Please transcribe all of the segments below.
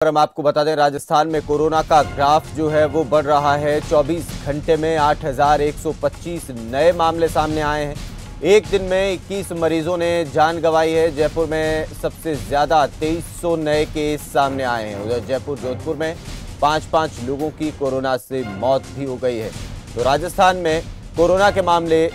और हम आपको बता दें, राजस्थान में कोरोना का ग्राफ जो है वो बढ़ रहा है। 24 घंटे में 8,125 नए मामले सामने आए हैं। एक दिन में 21 मरीजों ने जान गंवाई है। जयपुर में सबसे ज्यादा 2300 नए केस सामने आए हैं। उधर जयपुर जोधपुर में 5-5 लोगों की कोरोना से मौत भी हो गई है। तो राजस्थान में कोरोना के मामले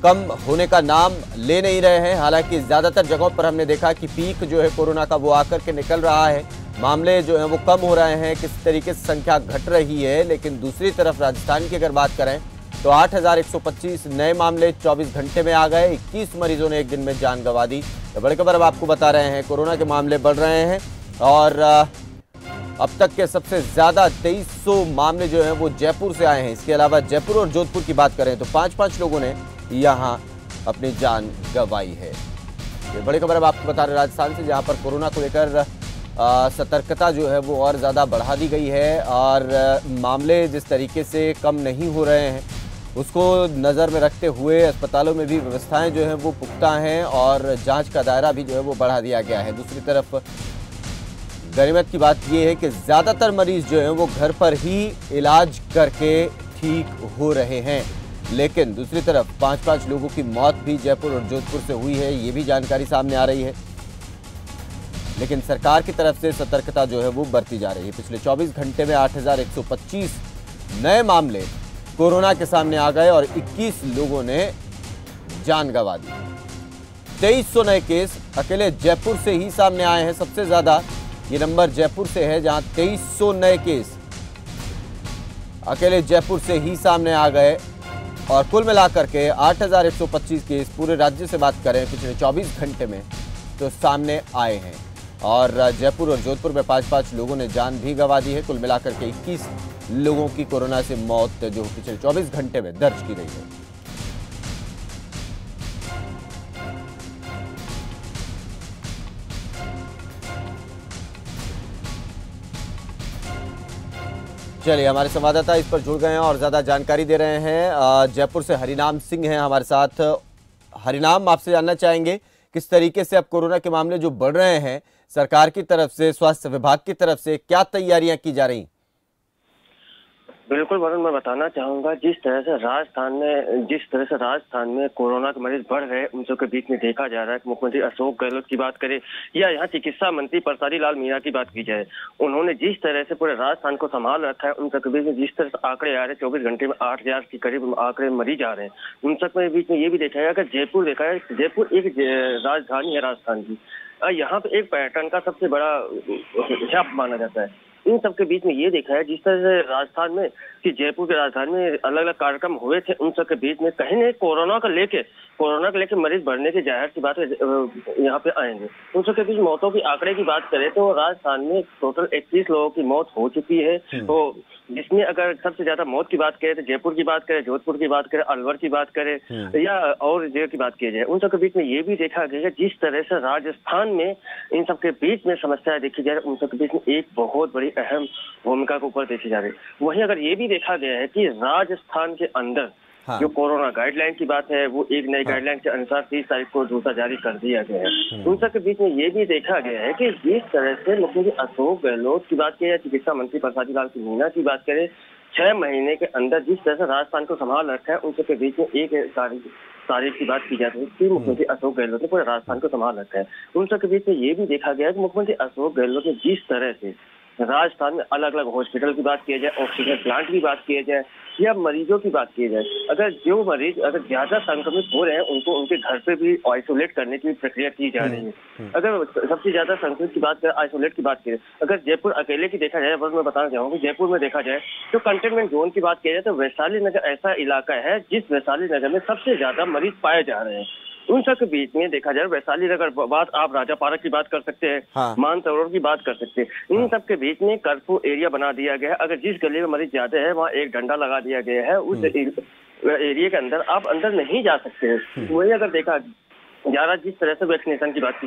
कम होने का नाम ले नहीं रहे हैं। हालांकि ज्यादातर जगहों पर हमने देखा कि पीक जो है कोरोना का वो आकर के निकल रहा है, मामले जो हैं वो कम हो रहे हैं, किस तरीके से संख्या घट रही है। लेकिन दूसरी तरफ राजस्थान की अगर बात करें तो 8,125 नए मामले 24 घंटे में आ गए। 21 मरीजों ने एक दिन में जान गंवा दी। तो बड़ी खबर अब आपको बता रहे हैं, कोरोना के मामले बढ़ रहे हैं और अब तक के सबसे ज्यादा 2300 मामले जो हैं वो जयपुर से आए हैं। इसके अलावा जयपुर और जोधपुर की बात करें तो 5-5 लोगों ने यहाँ अपनी जान गंवाई है। ये बड़ी खबर अब आपको बता रहे राजस्थान से, जहाँ पर कोरोना को लेकर सतर्कता जो है वो और ज़्यादा बढ़ा दी गई है और मामले जिस तरीके से कम नहीं हो रहे हैं उसको नज़र में रखते हुए अस्पतालों में भी व्यवस्थाएं जो हैं वो पुख्ता हैं और जांच का दायरा भी जो है वो बढ़ा दिया गया है। दूसरी तरफ गनीमत की बात ये है कि ज़्यादातर मरीज जो हैं वो घर पर ही इलाज करके ठीक हो रहे हैं। लेकिन दूसरी तरफ 5-5 लोगों की मौत भी जयपुर और जोधपुर से हुई है, ये भी जानकारी सामने आ रही है। लेकिन सरकार की तरफ से सतर्कता जो है वो बढ़ती जा रही है। पिछले 24 घंटे में 8,125 नए मामले कोरोना के सामने आ गए और 21 लोगों ने जान गंवा दी। 2300 नए केस अकेले जयपुर से ही सामने आए हैं। सबसे ज्यादा ये नंबर जयपुर से है, जहां 2300 नए केस अकेले जयपुर से ही सामने आ गए और कुल मिलाकर के 8,125 केस पूरे राज्य से बात करें पिछले 24 घंटे में तो सामने आए हैं। और जयपुर और जोधपुर में 5-5 लोगों ने जान भी गंवा दी है। कुल मिलाकर के 21 लोगों की कोरोना से मौत जो पिछले 24 घंटे में दर्ज की गई है। चलिए, हमारे संवाददाता इस पर जुड़ गए हैं और ज्यादा जानकारी दे रहे हैं। जयपुर से हरिनाम सिंह हैं हमारे साथ। हरिनाम, आपसे जानना चाहेंगे किस तरीके से अब कोरोना के मामले जो बढ़ रहे हैं, सरकार की तरफ से, स्वास्थ्य विभाग की तरफ से क्या तैयारियां की जा रही? बिल्कुल वरुण, मैं बताना चाहूंगा जिस तरह से राजस्थान में कोरोना के मरीज बढ़ रहे हैं, उन सबके बीच में देखा जा रहा है कि मुख्यमंत्री अशोक गहलोत की बात करें या यहाँ चिकित्सा मंत्री परसादी लाल मीणा की बात की जाए, उन्होंने जिस तरह से पूरे राजस्थान को संभाल रखा है, उन सबके बीच में जिस तरह से आंकड़े आ रहे हैं, 24 घंटे में 8,000 के करीब आंकड़े मरीज आ रहे हैं, उन सब के बीच में ये भी देखा जाएगा कि जयपुर देखा है, जयपुर एक राजधानी है राजस्थान की। यहाँ पे एक पर्यटन का सबसे बड़ा हब माना जाता है। इन सबके बीच में ये देखा है जिस तरह से राजस्थान में कि जयपुर के राजधानी में अलग अलग कार्यक्रम हुए थे, उन सबके बीच में कहीं नहीं कोरोना को लेके मरीज बढ़ने की जाहिर सी बात है यहाँ पे आएंगे। उन सबके बीच मौतों की आंकड़े की बात करें तो राजस्थान में टोटल 21 लोगों की मौत हो चुकी है। तो जिसमें अगर सबसे ज्यादा मौत की बात करें तो जयपुर की बात करें, जोधपुर की बात करें, अलवर की बात करें या और जगह की बात की जाए, उन सबके बीच में ये भी देखा गया जिस तरह से राजस्थान में इन सबके बीच में समस्या देखी जाए, उन सबके बीच में एक बहुत बड़ी अहम भूमिका के ऊपर देखी जा रही है। वहीं अगर ये भी देखा गया है कि राजस्थान के अंदर जो कोरोना गाइडलाइन की बात है, वो एक नई गाइडलाइन के अनुसार 30 तारीख को दूसरा जारी कर दिया गया है। उन सब के बीच में ये भी देखा गया है कि जिस तरह से मुख्यमंत्री अशोक गहलोत की बात की या चिकित्सा मंत्री परसादी लाल मीणा की बात करें, 6 महीने के अंदर जिस तरह से राजस्थान को संभाल रखा है, उन सब के बीच में एक तारीख की बात की जाती है कि मुख्यमंत्री अशोक गहलोत ने पूरे राजस्थान को संभाल रखा है। उन सब के बीच में ये भी देखा गया है कि मुख्यमंत्री अशोक गहलोत ने जिस तरह से राजस्थान में अलग अलग हॉस्पिटल की बात की जाए, ऑक्सीजन प्लांट की बात की जाए या मरीजों की बात की जाए, अगर जो मरीज अगर ज्यादा संक्रमित हो रहे हैं उनको उनके घर पे भी आइसोलेट करने की प्रक्रिया की जा रही है। अगर सबसे ज्यादा संक्रमित की बात करें, आइसोलेट की बात करें, अगर जयपुर अकेले की देखा जाए, बस मैं बताना चाहूंगा जयपुर में देखा जाए तो कंटेनमेंट जोन की बात की जाए तो वैशाली नगर ऐसा इलाका है जिस वैशाली नगर में सबसे ज्यादा मरीज पाए जा रहे हैं। उन सब के बीच में देखा जाए वैशाली नगर बात, आप राजा पार्क की बात कर सकते हैं, मानसरोवर की बात कर सकते हैं। इन सब के बीच में कर्फ्यू एरिया बना दिया गया है। अगर जिस गली में मरीज ज्यादा है वहाँ एक डंडा लगा दिया गया है, उस एरिया के अंदर आप अंदर नहीं जा सकते हैं। वही अगर देखा जा जिस तरह से वैक्सीनेशन की बात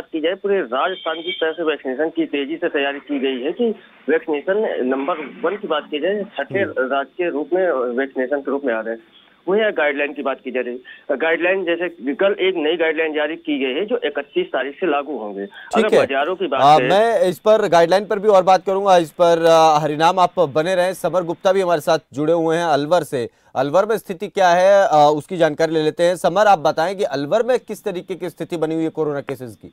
की जाए, पूरे राजस्थान जिस तरह से वैक्सीनेशन की तेजी से तैयारी की गई है कि वैक्सीनेशन नंबर 1 की बात की जाए, छठे राज्य के रूप में वैक्सीनेशन के रूप में आ रहे हैं। वही गाइडलाइन की बात की जा रही है। गाइडलाइन जैसे कल एक नई गाइडलाइन जारी की गई है जो 31 तारीख से लागू होंगे। ठीक अगर है। बाजारों की बात करें, मैं इस पर गाइडलाइन पर भी और बात करूंगा। इस पर हरिनाम आप बने रहें। समर गुप्ता भी हमारे साथ जुड़े हुए हैं अलवर से। अलवर में स्थिति क्या है उसकी जानकारी ले लेते हैं। समर, आप बताएं कि अलवर में किस तरीके की स्थिति बनी हुई है कोरोना केसेस की।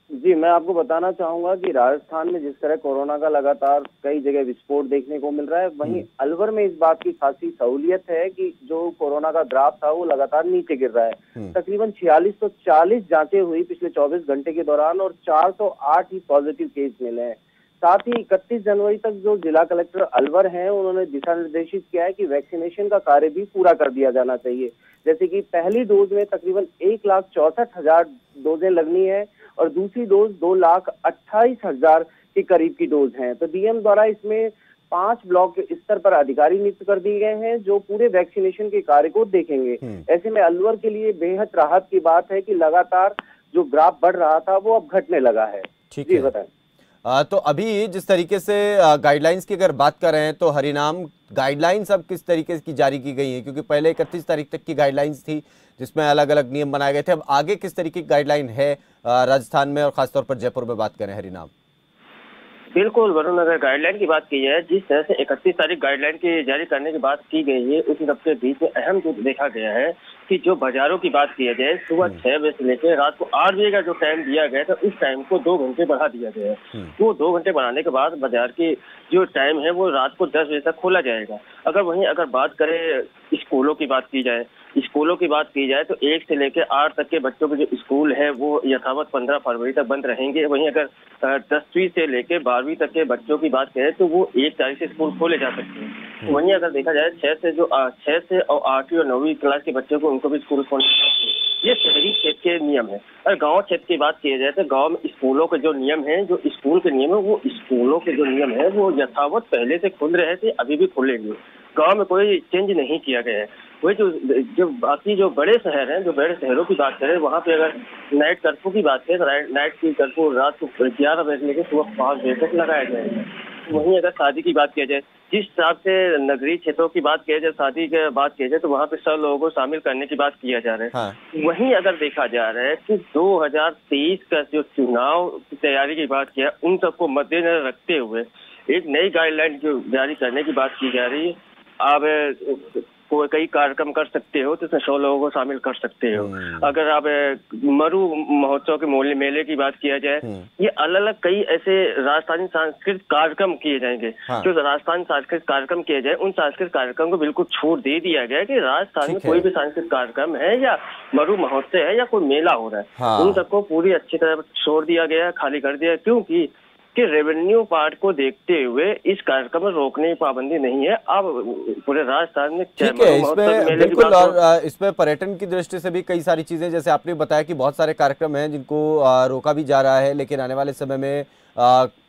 जी, मैं आपको बताना चाहूंगा कि राजस्थान में जिस तरह कोरोना का लगातार कई जगह विस्फोट देखने को मिल रहा है, वहीं अलवर में इस बात की खासी सहूलियत है कि जो कोरोना का ग्राफ था वो लगातार नीचे गिर रहा है। तकरीबन 4640 जांचें हुई पिछले 24 घंटे के दौरान और 408 ही पॉजिटिव केस मिले हैं। साथ ही 31 जनवरी तक जो जिला कलेक्टर अलवर हैं, उन्होंने दिशा निर्देशित किया है कि वैक्सीनेशन का कार्य भी पूरा कर दिया जाना चाहिए। जैसे कि पहली डोज में तकरीबन 1,64,000 डोजें लगनी है और दूसरी डोज 2,28,000 के करीब की डोज है। तो डीएम द्वारा इसमें 5 ब्लॉक स्तर पर अधिकारी नियुक्त कर दिए गए हैं जो पूरे वैक्सीनेशन के कार्य को देखेंगे। ऐसे में अलवर के लिए बेहद राहत की बात है कि लगातार जो ग्राफ बढ़ रहा था वो अब घटने लगा है। ठीक है, बताएं। तो अभी जिस तरीके से गाइडलाइंस की अगर बात कर रहे हैं तो हरिनाम, गाइडलाइंस अब किस तरीके की जारी की गई हैं? क्योंकि पहले 31 तारीख तक की गाइडलाइंस थी जिसमें अलग अलग नियम बनाए गए थे। अब आगे किस तरीके की गाइडलाइन है राजस्थान में और खासतौर पर जयपुर में बात करें हरिनाम? बिल्कुल वरुण, अगर गाइडलाइन की बात की जाए, जिस तरह से 31 तारीख गाइडलाइन की जारी करने की बात की गई है, उस सबके बीच में अहम जो देखा गया है कि जो बाजारों की बात किया जाए, सुबह 6 बजे से लेकर रात को 8 बजे का जो टाइम दिया गया था, उस टाइम को 2 घंटे बढ़ा दिया गया है। वो 2 घंटे बढ़ाने के बाद बाजार की जो टाइम है वो रात को 10 बजे तक खोला जाएगा। अगर बात करें स्कूलों की बात की जाए, तो 1 से लेकर 8 तक के बच्चों के जो स्कूल है वो यथावत 15 फरवरी तक बंद रहेंगे। वहीं अगर 10वीं से लेकर 12वीं तक के बच्चों की बात करें तो वो 1 तारीख से स्कूल खोले जा सकते हैं। वहीं अगर देखा जाए 6 से और 8वीं और 9वीं क्लास के बच्चों को उनको भी स्कूल खोलने, ये शहरी क्षेत्र के नियम है। और गांव क्षेत्र की बात की जाए तो गांव में स्कूलों के जो नियम है, जो स्कूल के नियम है, वो स्कूलों के जो नियम है वो यथावत पहले से खुल रहे थे, अभी भी खुलेंगे। गांव में कोई चेंज नहीं किया गया है। वही जो बाकी जो बड़े शहर हैं, जो बड़े शहरों की बात करें, वहाँ पे अगर नाइट कर्फ्यू की बात करें तो नाइट की कर्फ्यू रात को 11 बजे लेकर सुबह 5 बजे तक लगाया जाएगा। वहीं अगर शादी की बात किया जाए, जिस हिसाब से नगरीय क्षेत्रों की बात किया जाए, शादी की बात किया जाए, तो वहाँ पे सब लोगों को शामिल करने की बात किया जा रहा है। हाँ। वहीं अगर देखा जा रहा है कि 2023 का जो चुनाव की तैयारी की बात किया, उन सबको मद्देनजर रखते हुए एक नई गाइडलाइन जो जारी करने की बात की जा रही है। आप कोई कई कार्यक्रम कर सकते हो तो इसमें 100 लोगों को शामिल कर सकते हो। अगर आप मरु महोत्सव के मेले की बात किया जाए, ये अलग अलग कई ऐसे राजस्थानी सांस्कृतिक कार्यक्रम किए जाएंगे। हाँ। जो राजस्थानी सांस्कृतिक कार्यक्रम किए जाए, उन सांस्कृतिक कार्यक्रम को बिल्कुल छूट दे दिया गया कि राजस्थान में कोई भी सांस्कृतिक कार्यक्रम है या मरु महोत्सव है या कोई मेला हो रहा है, हाँ। उन सबको पूरी अच्छी तरह छोड़ दिया गया, खाली कर दिया, क्योंकि कि रेवेन्यू पार्ट को देखते हुए इस कार्यक्रम में रोकने की पाबंदी नहीं है। अब पूरे राजस्थान में ठीक है, इसमें बिल्कुल। और इसमें पर्यटन की दृष्टि से भी कई सारी चीजें, जैसे आपने बताया कि बहुत सारे कार्यक्रम हैं जिनको रोका भी जा रहा है, लेकिन आने वाले समय में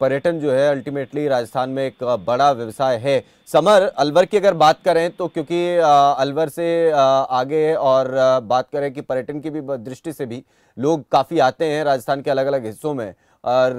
पर्यटन जो है अल्टीमेटली राजस्थान में एक बड़ा व्यवसाय है। समर, अलवर की अगर बात करें तो क्योंकि अलवर से आगे और बात करें कि पर्यटन की भी दृष्टि से भी लोग काफी आते हैं राजस्थान के अलग अलग हिस्सों में, और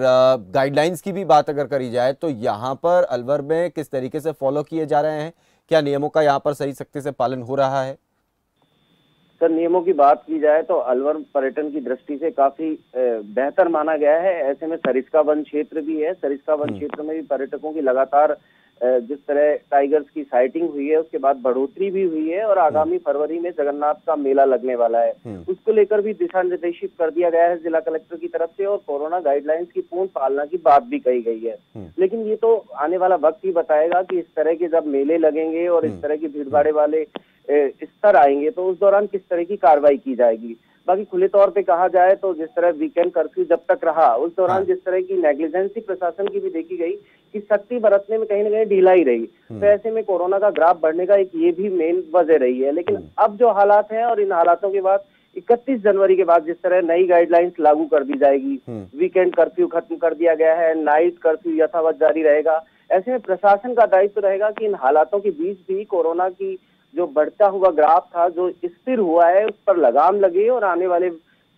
गाइडलाइंस की भी बात अगर करी जाए तो यहाँ पर अलवर में किस तरीके से फॉलो किए जा रहे हैं? क्या नियमों का यहाँ पर सही सख्ती से पालन हो रहा है? सर, नियमों की बात की जाए तो अलवर पर्यटन की दृष्टि से काफी बेहतर माना गया है। ऐसे में सरिस्का वन क्षेत्र भी है। सरिस्का वन क्षेत्र में भी पर्यटकों की लगातार जिस तरह टाइगर्स की साइटिंग हुई है, उसके बाद बढ़ोतरी भी हुई है और आगामी फरवरी में जगन्नाथ का मेला लगने वाला है, उसको लेकर भी दिशा निर्देशित कर दिया गया है जिला कलेक्टर की तरफ से, और कोरोना गाइडलाइंस की पूर्ण पालना की बात भी कही गई है। लेकिन ये तो आने वाला वक्त ही बताएगा कि इस तरह के जब मेले लगेंगे और इस तरह की भीड़भाड़ वाले स्तर आएंगे तो उस दौरान किस तरह की कार्रवाई की जाएगी। बाकी खुले तौर पे कहा जाए तो जिस तरह वीकेंड कर्फ्यू जब तक रहा, उस दौरान जिस तरह की नेग्लिजेंसी प्रशासन की भी देखी गई कि सख्ती बरतने में कहीं ना कहीं ढिलाई रही, तो ऐसे में कोरोना का ग्राफ बढ़ने का एक ये भी मेन वजह रही है। लेकिन अब जो हालात हैं और इन हालातों के बाद 31 जनवरी के बाद जिस तरह नई गाइडलाइंस लागू कर दी जाएगी, वीकेंड कर्फ्यू खत्म कर दिया गया है, नाइट कर्फ्यू यथावत जारी रहेगा, ऐसे में प्रशासन का दायित्व रहेगा कि इन हालातों के बीच भी कोरोना की जो बढ़ता हुआ ग्राफ था, जो स्थिर हुआ है, उस पर लगाम लगे और आने वाले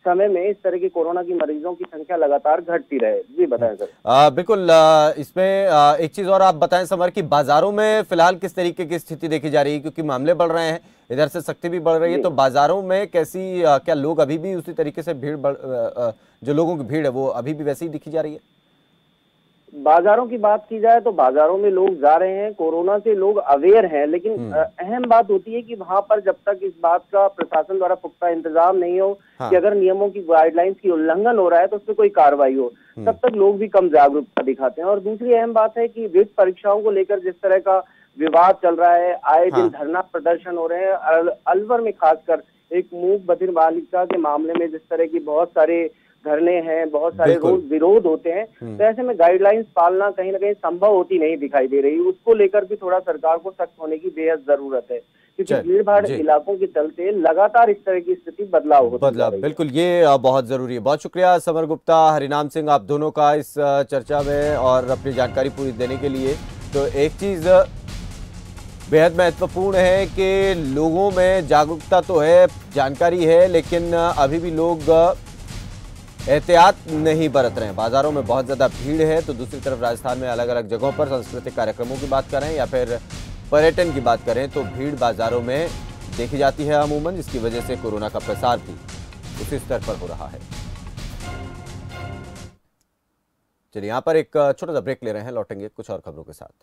समय में इस तरह के कोरोना की मरीजों की संख्या लगातार घटती रहे। जी बताएं सर। बिल्कुल, इसमें एक चीज और आप बताएं समर की बाजारों में फिलहाल किस तरीके की स्थिति देखी जा रही है, क्योंकि मामले बढ़ रहे हैं, इधर से सख्ती भी बढ़ रही है, तो बाजारों में कैसी क्या लोग अभी भी उसी तरीके से जो लोगों की भीड़ है वो अभी भी वैसी ही दिखी जा रही है? बाजारों की बात की जाए तो बाजारों में लोग जा रहे हैं, कोरोना से लोग अवेयर हैं, लेकिन अहम बात होती है कि वहां पर जब तक इस बात का प्रशासन द्वारा पुख्ता इंतजाम नहीं हो कि अगर नियमों की गाइडलाइंस की उल्लंघन हो रहा है तो उस पर कोई कार्रवाई हो, तब तक लोग भी कम जागरूकता दिखाते हैं। और दूसरी अहम बात है कि वित्त परीक्षाओं को लेकर जिस तरह का विवाद चल रहा है, आए दिन धरना प्रदर्शन हो रहे हैं, अलवर में खासकर एक मूक बधिर बालिका के मामले में जिस तरह की बहुत सारे धरने हैं, बहुत सारे रोज विरोध होते हैं, तो ऐसे में गाइडलाइंस पालना कहीं ना कहीं संभव होती नहीं दिखाई दे रही। उसको लेकर भी थोड़ा सरकार को सख्त होने की बेहद जरूरत है, क्योंकि भीड़ भाड़ इलाकों के चलते लगातार इस तरह की स्थिति बदलाव बिल्कुल, ये बहुत जरूरी है। बहुत शुक्रिया समर गुप्ता, हरिनाम सिंह, आप दोनों का इस चर्चा में और अपनी जानकारी पूरी देने के लिए। तो एक चीज बेहद महत्वपूर्ण है कि लोगों में जागरूकता तो है, जानकारी है, लेकिन अभी भी लोग एहतियात नहीं बरत रहे हैं। बाजारों में बहुत ज़्यादा भीड़ है, तो दूसरी तरफ राजस्थान में अलग अलग जगहों पर सांस्कृतिक कार्यक्रमों की बात करें या फिर पर्यटन की बात करें तो भीड़ बाजारों में देखी जाती है अमूमन, जिसकी वजह से कोरोना का प्रसार भी उसी स्तर पर हो रहा है। चलिए यहाँ पर एक छोटा सा ब्रेक ले रहे हैं, लौटेंगे कुछ और खबरों के साथ।